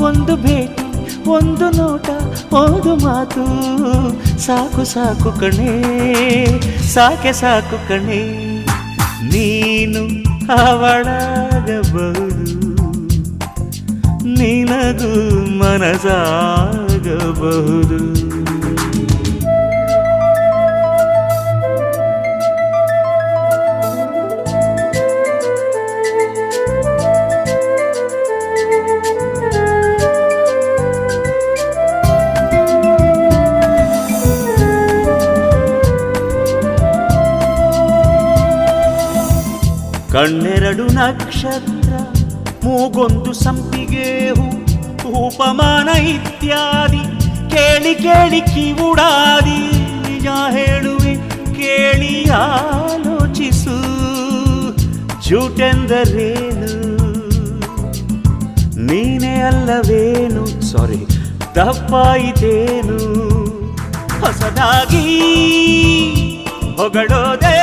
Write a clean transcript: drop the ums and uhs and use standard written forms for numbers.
ಒಂದು ಭೇಟಿ ಒಂದು ನೋಟ ಒಂದು ಮಾತು ಸಾಕು ಸಾಕು ಕಣೆ ಸಾಕೆ ಸಾಕು ಕಣೆ ನೀನು ಅವಳಾಗಬಹುದು ನಿನಗೂ ಮನಸಾಗಬಹುದು ಕಣ್ಣೆರಡು ನಕ್ಷತ್ರ ಮೂಗೊಂದು ಸಂಪಿಗೆ ಹೂ ಉಪಮಾನ ಇತ್ಯಾದಿ ಕೇಳಿ ಕೇಳಿ ಕಿವುಡಾದಿ ನಿಜ ಹೇಳುವೆ ಕೇಳಿ ಆಲೋಚಿಸು ಜೂಟೆಂದರೇನು ನೀನೇ ಅಲ್ಲವೇನು ಸಾರಿ ತಪ್ಪಾಯಿತೇನು ಹೊಸದಾಗಿ ಹೊಗಳೋದೇ